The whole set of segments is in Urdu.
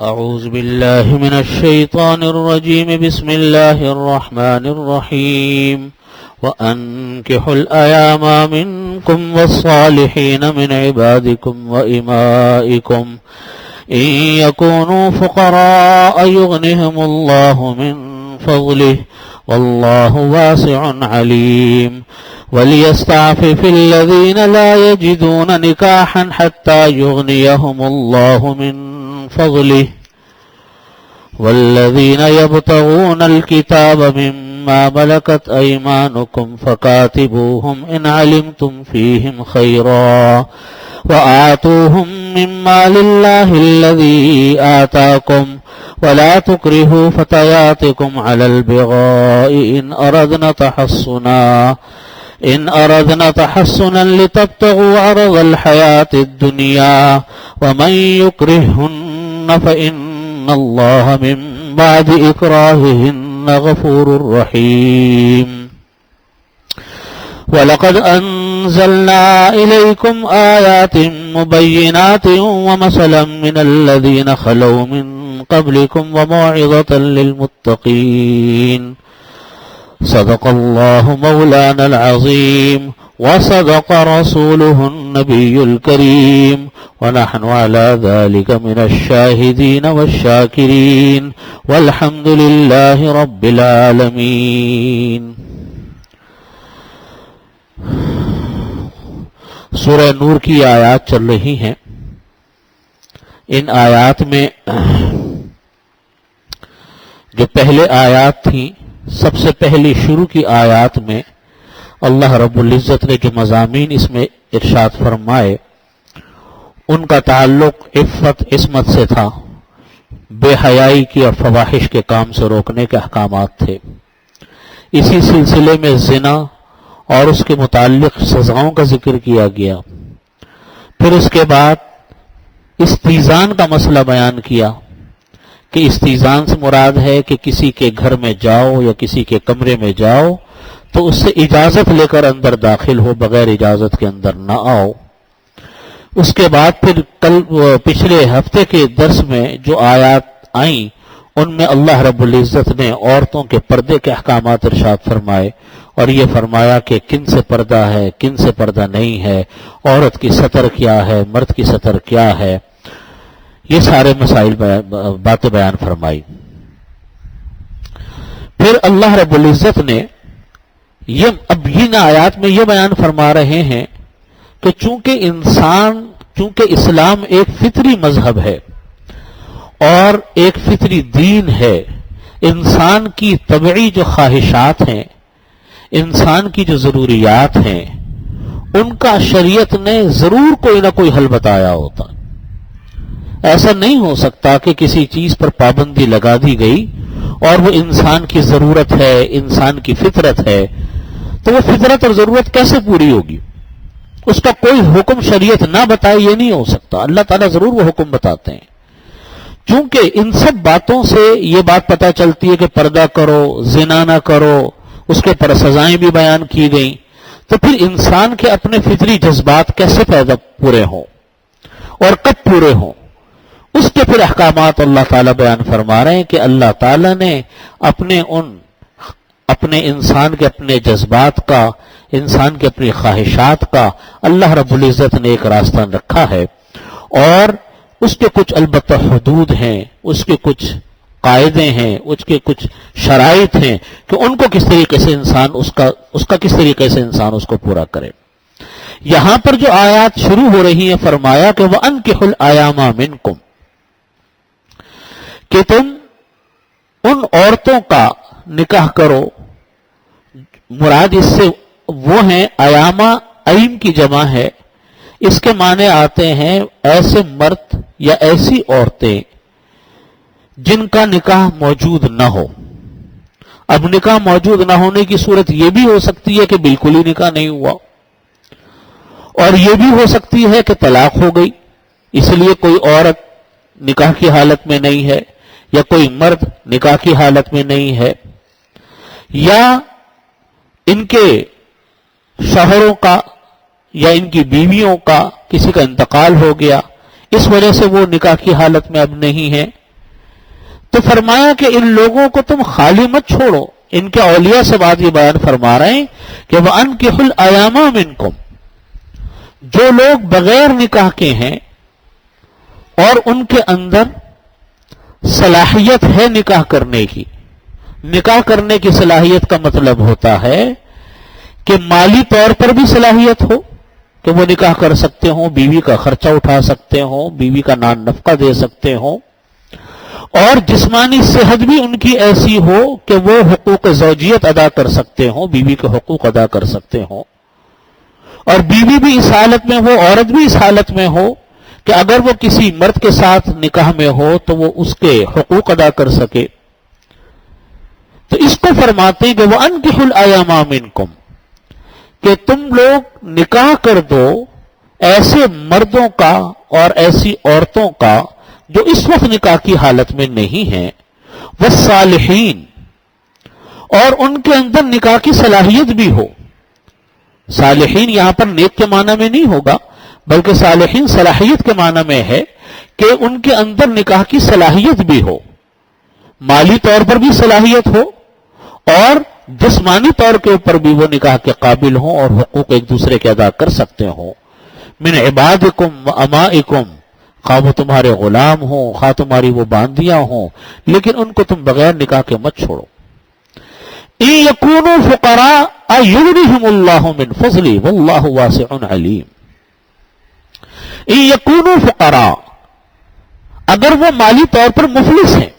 أعوذ بالله من الشيطان الرجيم. بسم الله الرحمن الرحيم. وأنكحوا الأيام منكم والصالحين من عبادكم وإمائكم إن يكونوا فقراء يغنهم الله من فضله والله واسع عليم. وليستعفف الذين لا يجدون نكاحا حتى يغنيهم الله من فضله والذين يبتغون الكتاب مما ملكت أيمانكم فكاتبوهم إن علمتم فيهم خيرا وآتوهم مما لله الذي آتاكم ولا تكرهوا فتياتكم على البغاء إن أردنا تحصنا لتبتغوا عرض الحياة الدنيا ومن يكرههن فإن الله من بعد إكراههن غفور رحيم. وَلَقَدْ أَنزَلْنَا إِلَيْكُمْ آيَاتٍ مُبَيِّنَاتٍ وَمَثَلًا مِّنَ الَّذِينَ خَلَوْا مِن قَبْلِكُمْ وَمَوْعِظَةً لِّلْمُتَّقِينَ. صدق الله مولانا العظيم وصدق رسوله النبي الكريم ونحن على ذلك من الشاهدين والشاكرين والحمد لله رب العالمين. سورہ نور کی آیات چل رہی ہیں. ان آیات میں جو پہلے آیات تھیں، سب سے پہلی شروع کی آیات میں اللہ رب العزت نے جو مضامین اس میں ارشاد فرمائے ان کا تعلق عفت عصمت سے تھا، بے حیائی کی اور فواحش کے کام سے روکنے کے احکامات تھے. اسی سلسلے میں زنا اور اس کے متعلق سزاؤں کا ذکر کیا گیا. پھر اس کے بعد استیزان کا مسئلہ بیان کیا کہ استیزان سے مراد ہے کہ کسی کے گھر میں جاؤ یا کسی کے کمرے میں جاؤ تو اس سے اجازت لے کر اندر داخل ہو، بغیر اجازت کے اندر نہ آؤ. اس کے بعد پھر پچھلے ہفتے کے درس میں جو آیات آئیں ان میں اللہ رب العزت نے عورتوں کے پردے کے احکامات ارشاد فرمائے اور یہ فرمایا کہ کن سے پردہ ہے، کن سے پردہ نہیں ہے، عورت کی سطر کیا ہے، مرد کی سطر کیا ہے، یہ سارے مسائل باتیں بیان فرمائی. پھر اللہ رب العزت نے اب ان آیات میں یہ بیان فرما رہے ہیں کہ چونکہ اسلام ایک فطری مذہب ہے اور ایک فطری دین ہے، انسان کی طبعی جو خواہشات ہیں، انسان کی جو ضروریات ہیں، ان کا شریعت نے ضرور کوئی نہ کوئی حل بتایا ہوتا. ایسا نہیں ہو سکتا کہ کسی چیز پر پابندی لگا دی گئی اور وہ انسان کی ضرورت ہے، انسان کی فطرت ہے، تو وہ فطرت اور ضرورت کیسے پوری ہوگی؟ اس کا کوئی حکم شریعت نہ بتائے، یہ نہیں ہو سکتا. اللہ تعالیٰ ضرور وہ حکم بتاتے ہیں. چونکہ ان سب باتوں سے یہ بات پتہ چلتی ہے کہ پردہ کرو، زنا نہ کرو، اس کے پر سزائیں بھی بیان کی گئیں، تو پھر انسان کے اپنے فطری جذبات کیسے پورے ہوں اور کب پورے ہوں، اس کے پھر احکامات اللہ تعالیٰ بیان فرما رہے ہیں کہ اللہ تعالیٰ نے اپنے انسان کے اپنے جذبات کا، انسان کے اپنی خواہشات کا اللہ رب العزت نے ایک راستہ رکھا ہے اور اس کے کچھ البتہ حدود ہیں، اس کے کچھ قاعدے ہیں، اس کے کچھ شرائط ہیں کہ ان کو کس طریقے سے انسان اس کا کس طریقے سے انسان اس کو پورا کرے. یہاں پر جو آیات شروع ہو رہی ہیں فرمایا کہ وَأَنكِحُوا الْأَيَامَ مِنكُمْ، کہ تم ان عورتوں کا نکاح کرو. مراد اس سے وہ ہیں ایامہ، ایم کی جمع ہے، اس کے معنی آتے ہیں ایسے مرد یا ایسی عورتیں جن کا نکاح موجود نہ ہو. اب نکاح موجود نہ ہونے کی صورت یہ بھی ہو سکتی ہے کہ بالکل ہی نکاح نہیں ہوا، اور یہ بھی ہو سکتی ہے کہ طلاق ہو گئی، اس لیے کوئی عورت نکاح کی حالت میں نہیں ہے یا کوئی مرد نکاح کی حالت میں نہیں ہے، یا ان کے شوہروں کا یا ان کی بیویوں کا کسی کا انتقال ہو گیا، اس وجہ سے وہ نکاح کی حالت میں اب نہیں ہے. تو فرمایا کہ ان لوگوں کو تم خالی مت چھوڑو. ان کے اولیاء سے بات یہ بیان فرما رہے ہیں کہ وَأَنكِحُوا الْأَيَامَ مِنكُمْ، جو لوگ بغیر نکاح کے ہیں اور ان کے اندر صلاحیت ہے نکاح کرنے کی. نکاح کرنے کی صلاحیت کا مطلب ہوتا ہے کہ مالی طور پر بھی صلاحیت ہو کہ وہ نکاح کر سکتے ہوں، بیوی کا خرچہ اٹھا سکتے ہوں، بیوی کا نان نفقہ دے سکتے ہوں، اور جسمانی صحت بھی ان کی ایسی ہو کہ وہ حقوق زوجیت ادا کر سکتے ہوں، بیوی کے حقوق ادا کر سکتے ہوں. اور بیوی بھی اس حالت میں ہو، عورت بھی اس حالت میں ہو کہ اگر وہ کسی مرد کے ساتھ نکاح میں ہو تو وہ اس کے حقوق ادا کر سکے. تو اس کو فرماتے ہیں کہ وَأَنكِحُوا الْأَيَامَ مِنكُمْ، کہ تم لوگ نکاح کر دو ایسے مردوں کا اور ایسی عورتوں کا جو اس وقت نکاح کی حالت میں نہیں ہیں، وَالصَّالِحِينَ، اور ان کے اندر نکاح کی صلاحیت بھی ہو. صالحین یہاں پر نیک کے معنی میں نہیں ہوگا، بلکہ صالحین صلاحیت کے معنی میں ہے کہ ان کے اندر نکاح کی صلاحیت بھی ہو، مالی طور پر بھی صلاحیت ہو اور جسمانی طور کے اوپر بھی وہ نکاح کے قابل ہوں اور حقوق ایک دوسرے کے ادا کر سکتے ہوں. من عبادکم و امائکم، خواہ وہ تمہارے غلام ہوں، خواہ تمہاری وہ باندیاں ہوں، لیکن ان کو تم بغیر نکاح کے مت چھوڑو. ان یکونوا فقراء یغنیہم اللہ من فضلہ واللہ واسع علیم. ان یکونوا فقراء، اگر وہ مالی طور پر مفلس ہیں،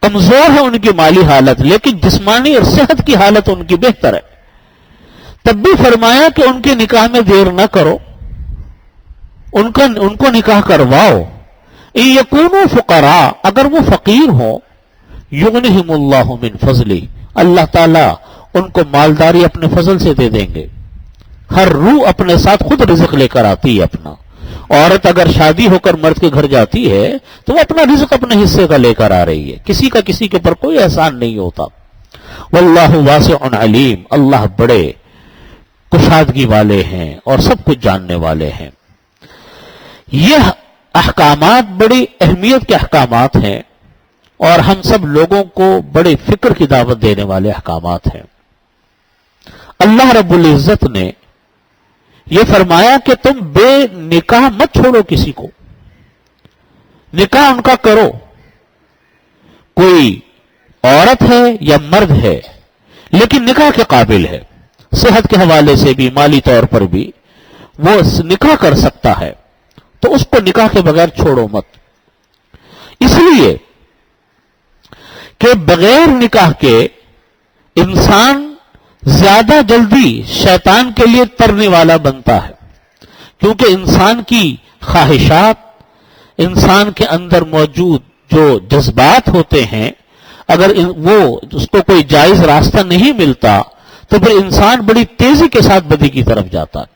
کمزور ہے ان کی مالی حالت، لیکن جسمانی اور صحت کی حالت ان کی بہتر ہے، تب بھی فرمایا کہ ان کے نکاح میں دیر نہ کرو، ان کو نکاح کرواؤ. ان یکونوا فقراء، اگر وہ فقیر ہوں، یغنیہم اللہ من فضلہ، اللہ تعالیٰ ان کو مالداری اپنے فضل سے دے دیں گے. ہر روح اپنے ساتھ خود رزق لے کر آتی ہے اپنا. عورت اگر شادی ہو کر مرد کے گھر جاتی ہے تو وہ اپنا رزق اپنے حصے کا لے کر آ رہی ہے، کسی کا کسی کے پر کوئی احسان نہیں ہوتا. واللہ واسع علیم، اللہ بڑے کشادگی والے ہیں اور سب کچھ جاننے والے ہیں. یہ احکامات بڑی اہمیت کے احکامات ہیں اور ہم سب لوگوں کو بڑے فکر کی دعوت دینے والے احکامات ہیں. اللہ رب العزت نے یہ فرمایا کہ تم بے نکاح مت چھوڑو کسی کو، نکاح ان کا کرو. کوئی عورت ہے یا مرد ہے لیکن نکاح کے قابل ہے، صحت کے حوالے سے بھی مالی طور پر بھی وہ نکاح کر سکتا ہے، تو اس کو نکاح کے بغیر چھوڑو مت. اس لیے کہ بغیر نکاح کے انسان زیادہ جلدی شیطان کے لیے ترنے والا بنتا ہے، کیونکہ انسان کی خواہشات، انسان کے اندر موجود جو جذبات ہوتے ہیں، اگر وہ اس کو کوئی جائز راستہ نہیں ملتا تو پھر انسان بڑی تیزی کے ساتھ بدی کی طرف جاتا ہے،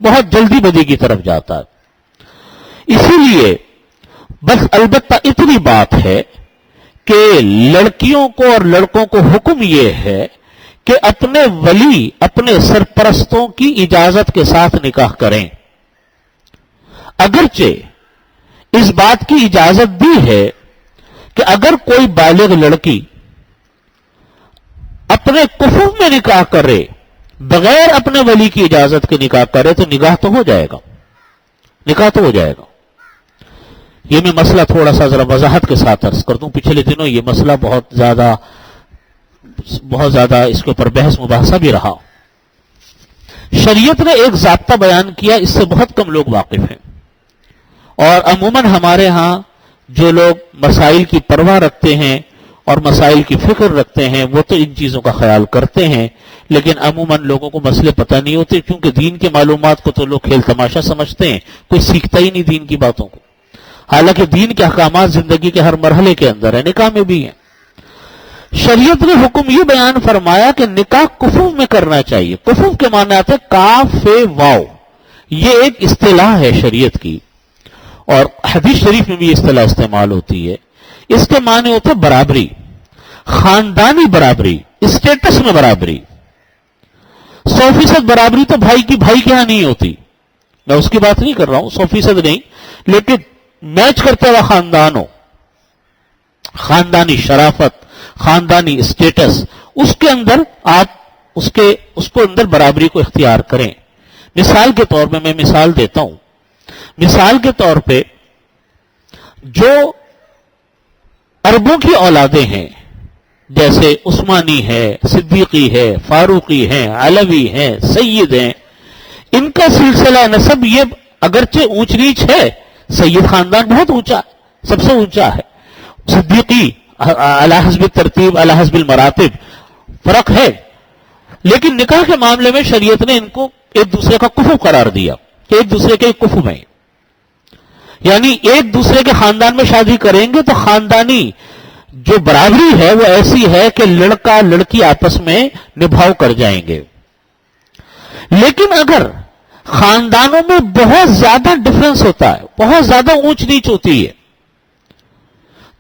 بہت جلدی بدی کی طرف جاتا ہے. اسی لیے بس البتہ اتنی بات ہے کہ لڑکیوں کو اور لڑکوں کو حکم یہ ہے کہ اپنے ولی، اپنے سرپرستوں کی اجازت کے ساتھ نکاح کریں. اگرچہ اس بات کی اجازت بھی ہے کہ اگر کوئی بالغ لڑکی اپنے کفر میں نکاح کرے، بغیر اپنے ولی کی اجازت کے نکاح کرے، تو نکاح تو ہو جائے گا، نکاح تو ہو جائے گا. یہ میں مسئلہ تھوڑا سا ذرا وضاحت کے ساتھ عرض کر دوں. پچھلے دنوں یہ مسئلہ بہت زیادہ اس کے اوپر بحث مباحثہ بھی رہا. شریعت نے ایک ضابطہ بیان کیا، اس سے بہت کم لوگ واقف ہیں، اور عموماً ہمارے ہاں جو لوگ مسائل کی پرواہ رکھتے ہیں اور مسائل کی فکر رکھتے ہیں وہ تو ان چیزوں کا خیال کرتے ہیں، لیکن عموماً لوگوں کو مسئلے پتہ نہیں ہوتے، کیونکہ دین کے معلومات کو تو لوگ کھیل تماشا سمجھتے ہیں، کوئی سیکھتا ہی نہیں دین کی باتوں کو. حالانکہ دین کے احکامات زندگی کے ہر مرحلے کے اندر ہیں، نکاح میں بھی ہیں. شریعت نے حکم یہ بیان فرمایا کہ نکاح کفو میں کرنا چاہیے. کفو کے معنی آتے کاف واو، یہ ایک اصطلاح ہے شریعت کی، اور حدیث شریف میں بھی یہ اصطلاح استعمال ہوتی ہے. اس کے معنی ہوتے برابری، خاندانی برابری، اسٹیٹس میں برابری. 100% برابری تو بھائی کی بھائی کے یہاں نہیں ہوتی، میں اس کی بات نہیں کر رہا ہوں، 100% نہیں، لیکن میچ کرتے ہوا خاندان ہو، خاندانی شرافت، خاندانی اسٹیٹس، اس کے اندر آپ اس کو اندر برابری کو اختیار کریں۔ مثال کے طور پہ میں مثال دیتا ہوں، مثال کے طور پہ جو عربوں کی اولادیں ہیں، جیسے عثمانی ہے، صدیقی ہے، فاروقی ہیں، علوی ہیں، سید ہیں، ان کا سلسلہ نسب یہ اگرچہ اونچ نیچ ہے، سید خاندان بہت اونچا، سب سے اونچا ہے، صدیقی علی حسب ترتیب علی حسب المراتب فرق ہے، لیکن نکاح کے معاملے میں شریعت نے ان کو ایک دوسرے کا کفو قرار دیا کہ ایک دوسرے کے کفو میں، یعنی ایک دوسرے کے خاندان میں شادی کریں گے تو خاندانی جو برابری ہے وہ ایسی ہے کہ لڑکا لڑکی آپس میں نبھاؤ کر جائیں گے۔ لیکن اگر خاندانوں میں بہت زیادہ ڈفرنس ہوتا ہے، بہت زیادہ اونچ نیچ ہوتی ہے،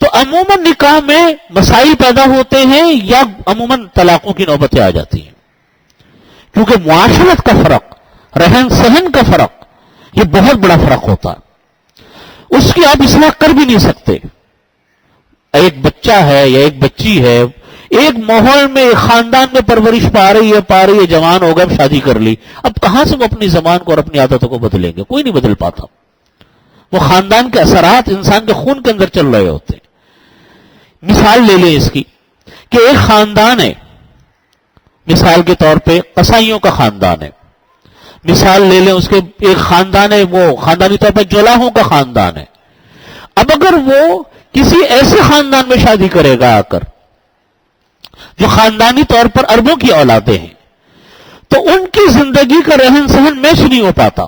تو عموماً نکاح میں مسائل پیدا ہوتے ہیں یا عموماً طلاقوں کی نوبتیں آ جاتی ہیں، کیونکہ معاشرت کا فرق، رہن سہن کا فرق، یہ بہت بڑا فرق ہوتا ہے، اس کی آپ اصلاح کر بھی نہیں سکتے۔ ایک بچہ ہے یا ایک بچی ہے، ایک ماحول میں ایک خاندان میں پرورش پا رہی ہے، جوان ہو گئے، اب شادی کر لی، اب کہاں سے وہ اپنی زبان کو اور اپنی عادتوں کو بدلیں گے؟ کوئی نہیں بدل پاتا، وہ خاندان کے اثرات انسان کے خون کے اندر چل رہے ہوتے ہیں۔ مثال لے لیں اس کی کہ ایک خاندان ہے، مثال کے طور پہ قصائیوں کا خاندان ہے، مثال لے لیں اس کے ایک خاندان ہے، وہ خاندانی طور پہ جولاہوں کا خاندان ہے۔ اب اگر وہ کسی ایسے خاندان میں شادی کرے گا آ کر جو خاندانی طور پر عربوں کی اولادیں ہیں، تو ان کی زندگی کا رہن سہن میچ نہیں ہو پاتا،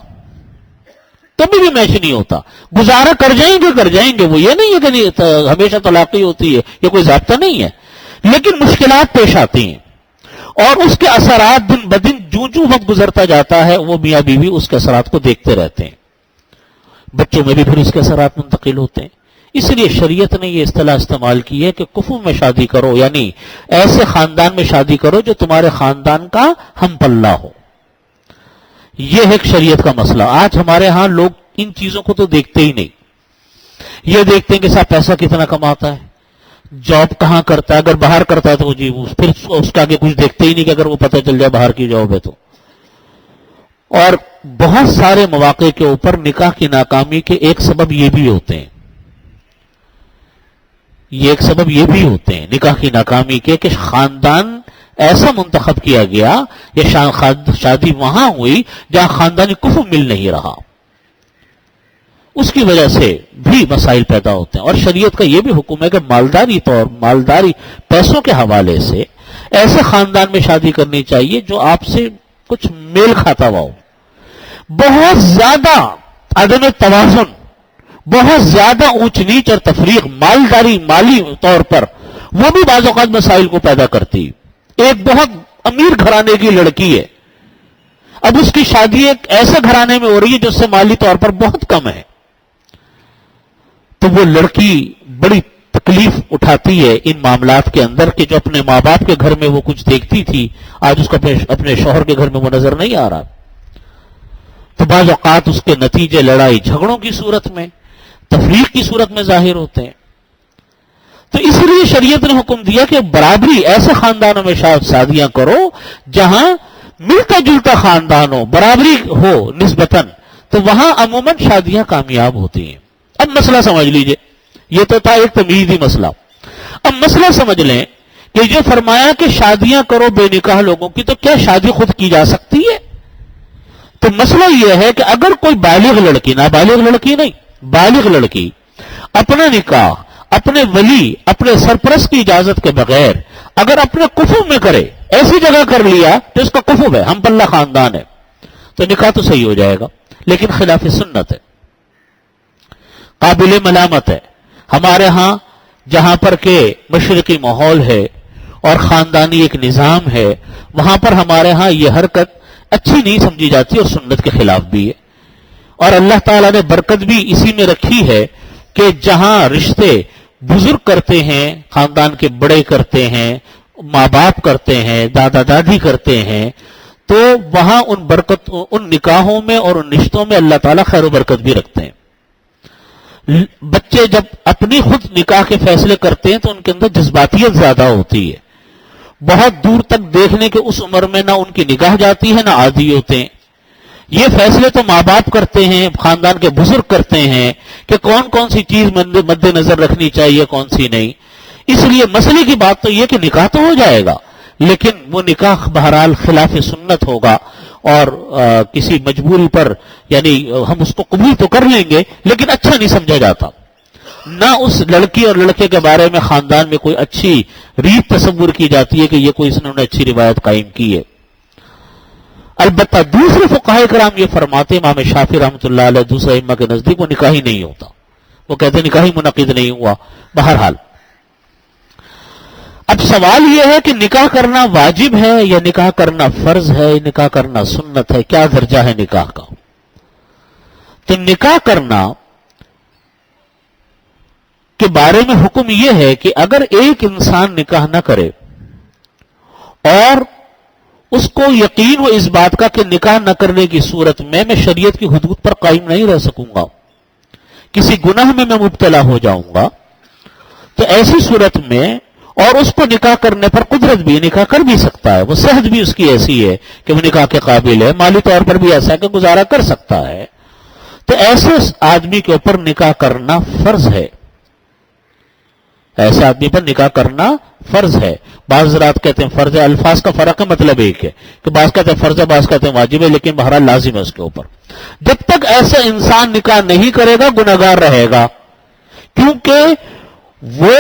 کبھی بھی میچ نہیں ہوتا، گزارا کر جائیں گے وہ، یہ نہیں ہے کہ ہمیشہ طلاقی ہوتی ہے، یہ کوئی ضابطہ نہیں ہے، لیکن مشکلات پیش آتی ہیں، اور اس کے اثرات دن بدن جوں وقت گزرتا جاتا ہے وہ میاں بیوی اس کے اثرات کو دیکھتے رہتے ہیں، بچوں میں بھی پھر اس کے اثرات منتقل ہوتے ہیں۔ اس لیے شریعت نے یہ اصطلاح استعمال کی ہے کہ کفو میں شادی کرو، یعنی ایسے خاندان میں شادی کرو جو تمہارے خاندان کا ہم پلہ ہو۔ یہ ہے ایک شریعت کا مسئلہ۔ آج ہمارے ہاں لوگ ان چیزوں کو تو دیکھتے ہی نہیں، یہ دیکھتے ہیں کہ صاحب پیسہ کتنا کماتا ہے، جاب کہاں کرتا ہے، اگر باہر کرتا ہے تو جی پھر اس کے آگے کچھ دیکھتے ہی نہیں کہ اگر وہ پتہ چل جائے باہر کی جاب ہے تو۔ اور بہت سارے مواقع کے اوپر نکاح کی ناکامی کے ایک سبب یہ بھی ہوتے ہیں، نکاح کی ناکامی کے کہ خاندان ایسا منتخب کیا گیا یا شادی وہاں ہوئی جہاں خاندانی کفو مل نہیں رہا، اس کی وجہ سے بھی مسائل پیدا ہوتے ہیں۔ اور شریعت کا یہ بھی حکم ہے کہ مالداری پیسوں کے حوالے سے ایسے خاندان میں شادی کرنی چاہیے جو آپ سے کچھ میل کھاتا ہوا ہو۔ بہت زیادہ عدم توازن، بہت زیادہ اونچ نیچ اور تفریق مالی طور پر، وہ بھی بعض اوقات مسائل کو پیدا کرتی۔ ایک بہت امیر گھرانے کی لڑکی ہے، اب اس کی شادی ایک ایسے گھرانے میں ہو رہی ہے جو اس سے مالی طور پر بہت کم ہے، تو وہ لڑکی بڑی تکلیف اٹھاتی ہے ان معاملات کے اندر کہ جو اپنے ماں باپ کے گھر میں وہ کچھ دیکھتی تھی، آج اس کو اپنے شوہر کے گھر میں وہ نظر نہیں آ رہا، تو بعض اوقات اس کے نتیجے لڑائی جھگڑوں کی صورت میں، تفریق کی صورت میں ظاہر ہوتے ہیں۔ تو اس لیے شریعت نے حکم دیا کہ برابری، ایسے خاندانوں میں شادیاں کرو جہاں ملتا جلتا خاندان ہو، برابری ہو نسبتاً، تو وہاں عموماً شادیاں کامیاب ہوتی ہیں۔ اب مسئلہ سمجھ لیجئے، یہ تو تھا ایک تمہیدی مسئلہ، اب مسئلہ سمجھ لیں کہ جو فرمایا کہ شادیاں کرو بے نکاح لوگوں کی، تو کیا شادی خود کی جا سکتی ہے؟ تو مسئلہ یہ ہے کہ اگر کوئی بالغ لڑکی، نابالغ لڑکی نہیں، بالغ لڑکی اپنا نکاح اپنے ولی، اپنے سرپرست کی اجازت کے بغیر اگر اپنے کفو میں کرے، ایسی جگہ کر لیا تو اس کا کفو ہے، ہم پلہ خاندان ہے، تو نکاح تو صحیح ہو جائے گا، لیکن خلاف سنت ہے، قابل ملامت ہے۔ ہمارے ہاں جہاں پر کہ مشرقی ماحول ہے اور خاندانی ایک نظام ہے، وہاں پر ہمارے ہاں یہ حرکت اچھی نہیں سمجھی جاتی اور سنت کے خلاف بھی ہے، اور اللہ تعالیٰ نے برکت بھی اسی میں رکھی ہے کہ جہاں رشتے بزرگ کرتے ہیں، خاندان کے بڑے کرتے ہیں، ماں باپ کرتے ہیں، دادا دادی کرتے ہیں، تو وہاں ان نکاحوں میں اور ان رشتوں میں اللہ تعالیٰ خیر و برکت بھی رکھتے ہیں۔ بچے جب اپنی خود نکاح کے فیصلے کرتے ہیں تو ان کے اندر جذباتیت زیادہ ہوتی ہے. بہت دور تک دیکھنے کے اس عمر میں نہ ان کی نگاہ جاتی ہے نہ عادی ہوتے ہیں. یہ فیصلے تو ماں باپ کرتے ہیں, خاندان کے بزرگ کرتے ہیں کہ کون کون سی چیز مد نظر رکھنی چاہیے, کون سی نہیں. اس لیے مسئلے کی بات تو یہ کہ نکاح تو ہو جائے گا, لیکن وہ نکاح بہرحال خلاف سنت ہوگا, اور کسی مجبوری پر, یعنی ہم اس کو قبول تو کر لیں گے لیکن اچھا نہیں سمجھا جاتا. نہ اس لڑکی اور لڑکے کے بارے میں خاندان میں کوئی اچھی ریت تصور کی جاتی ہے کہ یہ کوئی انہوں نے اچھی روایت قائم کی ہے. البتہ دوسرے فقہاء کرام یہ فرماتے, امام شافعی رحمۃ اللہ علیہ دوسرے ائمہ کے نزدیک وہ نکاح ہی نہیں ہوتا, وہ کہتے ہیں نکاح ہی منعقد نہیں ہوا. بہرحال اب سوال یہ ہے کہ نکاح کرنا واجب ہے یا نکاح کرنا فرض ہے, نکاح کرنا سنت ہے, کیا درجہ ہے نکاح کا؟ تو نکاح کرنا کے بارے میں حکم یہ ہے کہ اگر ایک انسان نکاح نہ کرے اور اس کو یقین ہو اس بات کا کہ نکاح نہ کرنے کی صورت میں شریعت کی حدود پر قائم نہیں رہ سکوں گا, کسی گناہ میں مبتلا ہو جاؤں گا, تو ایسی صورت میں اور اس کو نکاح کرنے پر قدرت بھی, نکاح کر بھی سکتا ہے, وہ صحت بھی اس کی ایسی ہے کہ وہ نکاح کے قابل ہے, مالی طور پر بھی ایسا ہے کہ گزارا کر سکتا ہے, تو ایسے آدمی کے اوپر نکاح کرنا فرض ہے. ایسے آدمی پر نکاح کرنا فرض ہے. بعض حضرات کہتے ہیں فرض ہے, الفاظ کا فرق ہے, مطلب ایک ہے کہ بعض کہتے ہیں فرض ہے, بعض کہتے ہیں واجب ہے, لیکن بہرحال لازم ہے اس کے اوپر. جب تک ایسا انسان نکاح نہیں کرے گا گناہگار رہے گا, کیونکہ وہ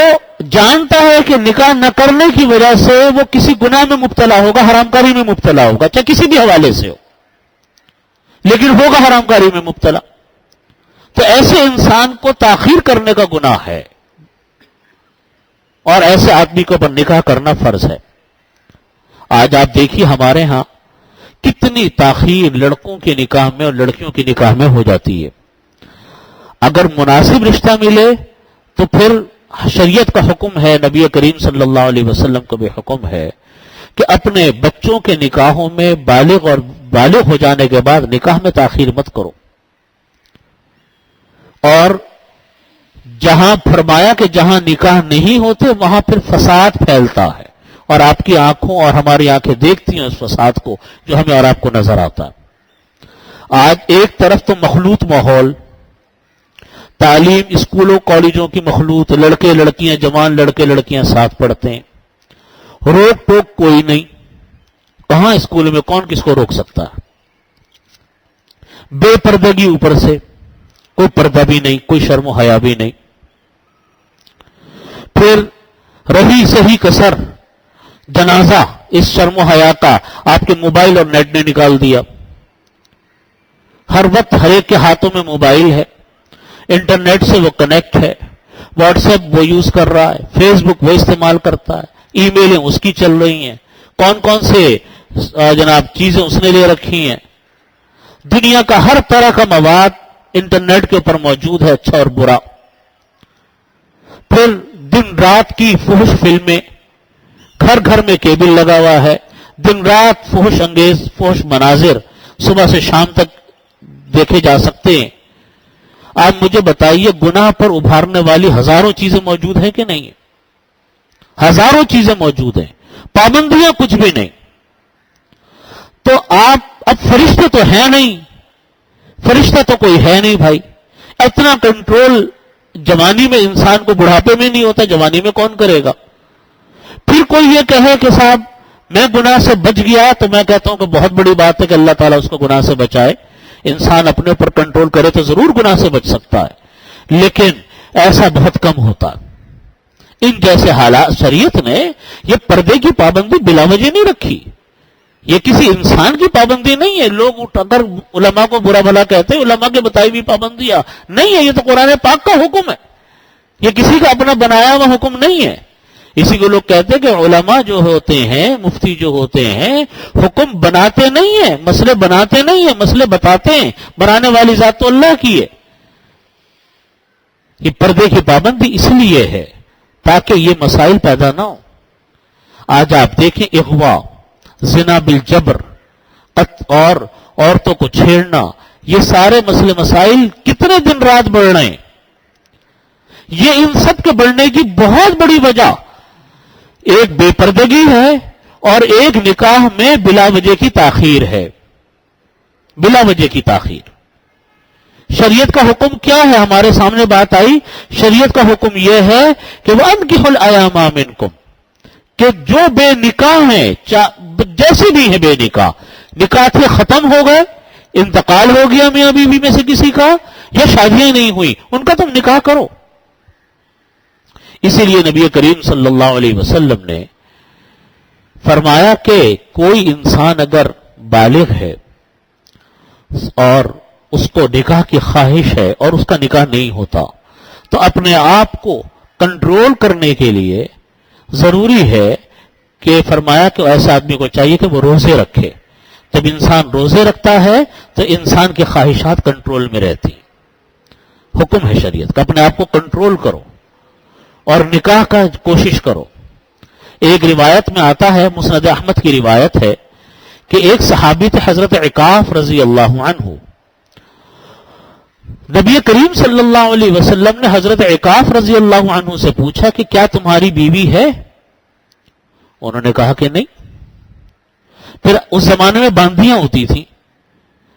جانتا ہے کہ نکاح نہ کرنے کی وجہ سے وہ کسی گناہ میں مبتلا ہوگا, حرام کاری میں مبتلا ہوگا, چاہے کسی بھی حوالے سے ہو, لیکن ہوگا حرام کاری میں مبتلا. تو ایسے انسان کو تاخیر کرنے کا گناہ ہے, اور ایسے آدمی کو پر نکاح کرنا فرض ہے. آج آپ دیکھیے ہمارے ہاں کتنی تاخیر لڑکوں کے نکاح میں اور لڑکیوں کے نکاح میں ہو جاتی ہے. اگر مناسب رشتہ ملے تو پھر شریعت کا حکم ہے, نبی کریم صلی اللہ علیہ وسلم کو بھی حکم ہے کہ اپنے بچوں کے نکاحوں میں بالغ ہو جانے کے بعد نکاح میں تاخیر مت کرو. اور جہاں فرمایا کہ جہاں نکاح نہیں ہوتے وہاں پھر فساد پھیلتا ہے, اور آپ کی آنکھوں اور ہماری آنکھیں دیکھتی ہیں اس فساد کو جو ہمیں اور آپ کو نظر آتا ہے. آج ایک طرف تو مخلوط ماحول, تعلیم اسکولوں کالجوں کی مخلوط, لڑکے لڑکیاں, جوان لڑکے لڑکیاں ساتھ پڑھتے ہیں, روک ٹوک کوئی نہیں, کہاں اسکول میں کون کس کو روک سکتا ہے, بے پردگی اوپر سے, کوئی پردہ بھی نہیں, کوئی شرم و حیا بھی نہیں. پھر رہی صحیح کسر جنازہ اس شرم و حیا کا آپ کے موبائل اور نیٹ نے نکال دیا. ہر وقت ہر ایک کے ہاتھوں میں موبائل ہے, انٹرنیٹ سے وہ کنیکٹ ہے, واٹس ایپ وہ یوز کر رہا ہے, فیس بک وہ استعمال کرتا ہے, ای میلیں اس کی چل رہی ہیں, کون کون سے جناب چیزیں اس نے لے رکھی ہیں. دنیا کا ہر طرح کا مواد انٹرنیٹ کے اوپر موجود ہے, اچھا اور برا. پھر دن رات کی فحش فلمیں, گھر گھر میں کیبل لگا ہوا ہے, دن رات فحش انگیز فحش مناظر صبح سے شام تک دیکھے جا سکتے ہیں. آپ مجھے بتائیے گناہ پر ابھارنے والی ہزاروں چیزیں موجود ہیں کہ نہیں ہیں؟ ہزاروں چیزیں موجود ہیں, پابندیاں کچھ بھی نہیں. تو آپ اب فرشتے تو ہیں نہیں, فرشتہ تو کوئی ہے نہیں بھائی. اتنا کنٹرول جوانی میں انسان کو بڑھاپے میں نہیں ہوتا, جوانی میں کون کرے گا؟ پھر کوئی یہ کہے کہ صاحب میں گناہ سے بچ گیا, تو میں کہتا ہوں کہ بہت بڑی بات ہے کہ اللہ تعالیٰ اس کو گناہ سے بچائے. انسان اپنے اوپر کنٹرول کرے تو ضرور گناہ سے بچ سکتا ہے, لیکن ایسا بہت کم ہوتا. ان جیسے حالات شریعت نے یہ پردے کی پابندی بلا وجہ نہیں رکھی, یہ کسی انسان کی پابندی نہیں ہے. لوگ اگر علماء کو برا بھلا کہتے ہیں, علماء کے بتائی ہوئی پابندیاں نہیں ہے, یہ تو قرآن پاک کا حکم ہے, یہ کسی کا اپنا بنایا ہوا حکم نہیں ہے. اسی کو لوگ کہتے ہیں کہ علماء جو ہوتے ہیں, مفتی جو ہوتے ہیں, حکم بناتے نہیں ہیں, مسئلے بناتے نہیں ہیں, مسئلے بتاتے ہیں. بنانے والی ذات تو اللہ کی ہے. یہ پردے کی پابندی اس لیے ہے تاکہ یہ مسائل پیدا نہ ہو. آج آپ دیکھیں اغوا, زنا بالجبر, اور عورتوں کو چھیڑنا, یہ سارے مسئلے مسائل کتنے دن رات بڑھ رہے ہیں. یہ ان سب کے بڑھنے کی بہت بڑی وجہ ایک بے پردگی ہے اور ایک نکاح میں بلا وجہ کی تاخیر ہے. بلا وجہ کی تاخیر. شریعت کا حکم کیا ہے؟ ہمارے سامنے بات آئی. شریعت کا حکم یہ ہے کہ وَأَنكِحُوا الْأَيَامَ مِنكُمْ، کہ جو بے نکاح ہیں، جیسے بھی ہیں بے نکاح، نکاح تھے ختم ہو گئے، انتقال ہو گیا میاں بیوی میں سے کسی کا، یا شادیاں نہیں ہوئی، ان کا تم نکاح کرو. اسی لیے نبی کریم صلی اللہ علیہ وسلم نے فرمایا کہ کوئی انسان اگر بالغ ہے اور اس کو نکاح کی خواہش ہے اور اس کا نکاح نہیں ہوتا تو اپنے آپ کو کنٹرول کرنے کے لیے ضروری ہے کہ فرمایا کہ ایسے آدمی کو چاہیے کہ وہ روزے رکھے. جب انسان روزے رکھتا ہے تو انسان کی خواہشات کنٹرول میں رہتی. حکم ہے شریعت کا اپنے آپ کو کنٹرول کرو اور نکاح کا کوشش کرو. ایک روایت میں آتا ہے، مسند احمد کی روایت ہے، کہ ایک صحابی تھے حضرت عکاف رضی اللہ عنہ. نبی کریم صلی اللہ علیہ وسلم نے حضرت عکاف رضی اللہ عنہ سے پوچھا کہ کیا تمہاری بیوی ہے؟ انہوں نے کہا کہ نہیں. پھر اس زمانے میں باندیاں ہوتی تھیں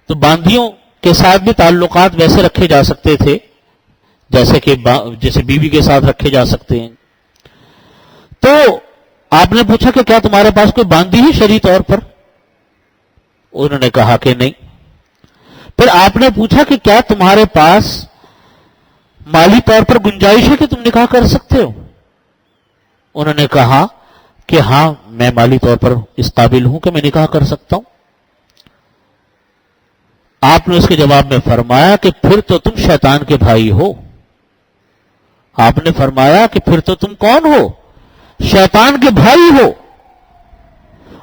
تو باندیوں کے ساتھ بھی تعلقات ویسے رکھے جا سکتے تھے جیسے بیوی کے ساتھ رکھے جا سکتے ہیں. تو آپ نے پوچھا کہ کیا تمہارے پاس کوئی باندی ہے شرعی طور پر؟ انہوں نے کہا کہ نہیں. پھر آپ نے پوچھا کہ کیا تمہارے پاس مالی طور پر گنجائش ہے کہ تم نکاح کر سکتے ہو؟ انہوں نے کہا کہ ہاں میں مالی طور پر اس قابل ہوں کہ میں نکاح کر سکتا ہوں. آپ نے اس کے جواب میں فرمایا کہ پھر تو تم شیطان کے بھائی ہو. آپ نے فرمایا کہ پھر تو تم کون ہو؟ شیطان کے بھائی ہو.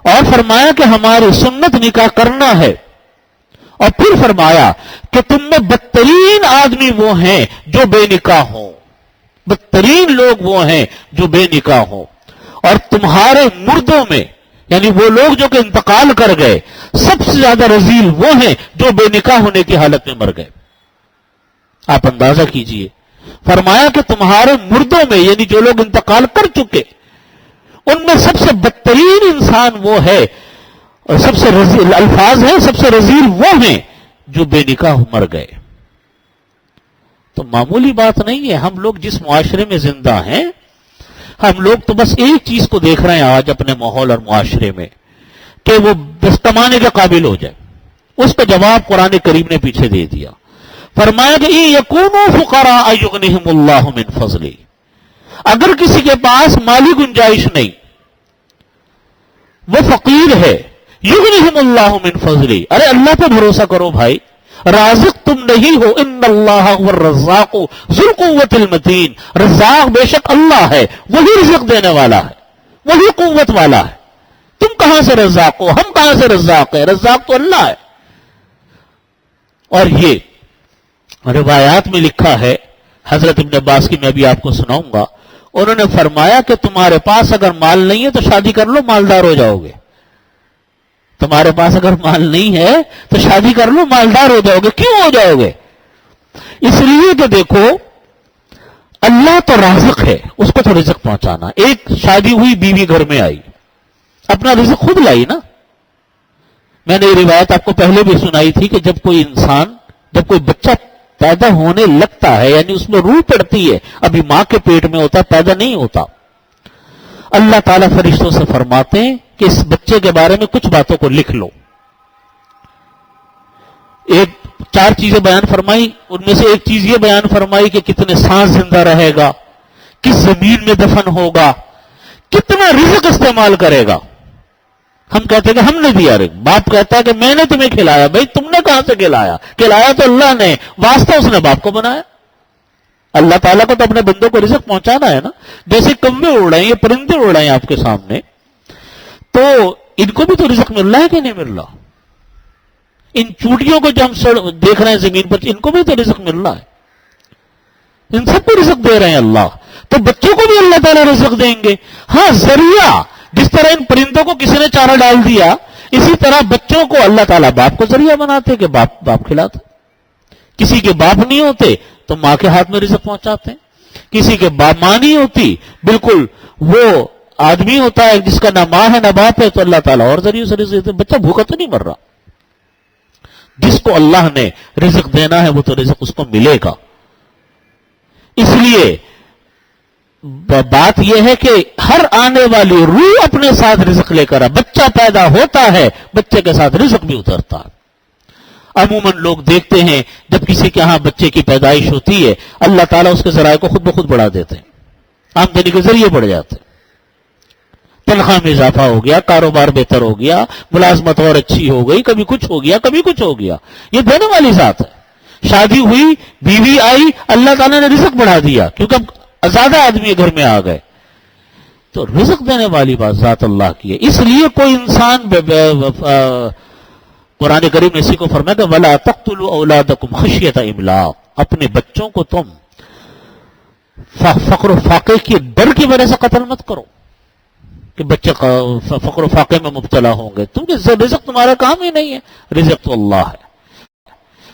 اور فرمایا کہ ہماری سنت نکاح کرنا ہے. اور پھر فرمایا کہ تم میں بدترین آدمی وہ ہیں جو بے نکاح ہوں. بدترین لوگ وہ ہیں جو بے نکاح ہوں. اور تمہارے مردوں میں، یعنی وہ لوگ جو کہ انتقال کر گئے، سب سے زیادہ رذیل وہ ہیں جو بے نکاح ہونے کی حالت میں مر گئے. آپ اندازہ کیجئے. فرمایا کہ تمہارے مردوں میں، یعنی جو لوگ انتقال کر چکے، ان میں سب سے بدترین انسان وہ ہے اور سب سے رذیل الفاظ ہیں، سب سے رذیل وہ ہیں جو بے نکاح مر گئے. تو معمولی بات نہیں ہے. ہم لوگ جس معاشرے میں زندہ ہیں، ہم لوگ تو بس ایک چیز کو دیکھ رہے ہیں آج اپنے ماحول اور معاشرے میں کہ وہ بس کمانے کے قابل ہو جائے. اس کا جواب قرآن کریم نے پیچھے دے دیا. فرمایا کہ یکونوا فقراء یغنیہم اللہ من فضلہ. اگر کسی کے پاس مالی گنجائش نہیں، وہ فقیر ہے، یغنیہم اللہ من فضلہ، ارے اللہ پہ بھروسہ کرو بھائی. رازق تم نہیں ہو، ان اللہ هو الرزاق ذو القوۃ المتین. رزاق بے شک اللہ ہے، وہی رزق دینے والا ہے، وہی قوت والا ہے. تم کہاں سے رزاق ہو؟ ہم کہاں سے رزاق ہے؟ رزاق تو اللہ ہے. اور یہ روایات میں لکھا ہے، حضرت ابن عباس کی میں بھی آپ کو سناؤں گا. انہوں نے فرمایا کہ تمہارے پاس اگر مال نہیں ہے تو شادی کر لو، مالدار ہو جاؤ گے. تمہارے پاس اگر مال نہیں ہے تو شادی کر لو، مالدار ہو جاؤ گے. کیوں ہو جاؤ گے؟ اس لیے کہ دیکھو اللہ تو رازق ہے، اس کو تو رزق پہنچانا. ایک شادی ہوئی بیوی گھر میں آئی، اپنا رزق خود لائی نا. میں نے یہ روایت آپ کو پہلے بھی سنائی تھی کہ جب کوئی بچہ پیدا ہونے لگتا ہے، یعنی اس میں روح پڑتی ہے، ابھی ماں کے پیٹ میں ہوتا، پیدا نہیں ہوتا، اللہ تعالیٰ فرشتوں سے فرماتے ہیں کہ اس بچے کے بارے میں کچھ باتوں کو لکھ لو. چار چیزیں بیان فرمائی. ان میں سے ایک چیز یہ بیان فرمائی کہ کتنے سانس زندہ رہے گا، کس زمین میں دفن ہوگا، کتنا رزق استعمال کرے گا. ہم کہتے ہیں کہ ہم نے دیا رزق. باپ کہتا ہے کہ میں نے تمہیں کھلایا. بھائی تم نے کہاں سے کھلایا؟ کھلایا تو اللہ نے، واسطہ اس نے باپ کو بنایا. اللہ تعالیٰ کو تو اپنے بندوں کو رزق پہنچانا ہے نا. جیسے کوے اڑ رہے ہیں، یہ پرندے اڑ رہے ہیں آپ کے سامنے، تو ان کو بھی تو رزق مل رہا ہے کہ نہیں مل رہا؟ ان چوٹیوں کو جو ہم دیکھ رہے ہیں زمین پر، ان کو بھی تو رزق مل رہا ہے. ان سب کو رزق دے رہے ہیں اللہ. تو بچوں کو بھی اللہ تعالیٰ رزق دیں گے. ہاں ذریعہ، جس طرح ان پرندوں کو کسی نے چارہ ڈال دیا، اسی طرح بچوں کو اللہ تعالیٰ باپ کو ذریعہ بناتے کہ باپ کھلاتا. کسی کے باپ نہیں ہوتے تو ماں کے ہاتھ میں رزق پہنچاتے ہیں. کسی کے باپ ماں نہیں ہوتی، بالکل وہ آدمی ہوتا ہے جس کا نہ ماں ہے نہ باپ ہے، تو اللہ تعالیٰ اور ذریعے سے رزق دیتے، بچہ بھوکا تو نہیں مر رہا۔ جس کو اللہ نے رزق دینا ہے وہ تو رزق اس کو ملے گا۔ اس لیے بات یہ ہے کہ ہر آنے والی روح اپنے ساتھ رزق لے کر بچہ پیدا ہوتا ہے، بچے کے ساتھ رزق بھی اترتا ہے۔ عموماً لوگ دیکھتے ہیں جب کسی کے ہاں بچے کی پیدائش ہوتی ہے، اللہ تعالیٰ اس کے ذرائع کو خود بخود بڑھا دیتے ہیں، آمدنی کے ذریعے بڑھ جاتے ہیں، تنخواہ میں اضافہ ہو گیا، کاروبار بہتر ہو گیا، ملازمت اور اچھی ہو گئی، کبھی کچھ ہو گیا کبھی کچھ ہو گیا۔ یہ دینے والی ذات ہے۔ شادی ہوئی، بیوی آئی، اللہ تعالیٰ نے رزق بڑھا دیا کیونکہ اب زیادہ آدمی گھر میں آ گئے، تو رزق دینے والی بات ذات اللہ کی ہے۔ اس لیے کوئی انسان قرآن کریم نے اسی کو فرمایا کہ وَلَا تَقْتُلُوا أَوْلَادَكُمْ خَشْيَةَ إِمْلَاقٍ، اپنے بچوں کو تم فقر و فاقے کے ڈر کی وجہ سے قتل مت کرو کہ بچے فقر و فاقے میں مبتلا ہوں گے، کیونکہ رزق تمہارا کام ہی نہیں ہے، رزق تو اللہ ہے۔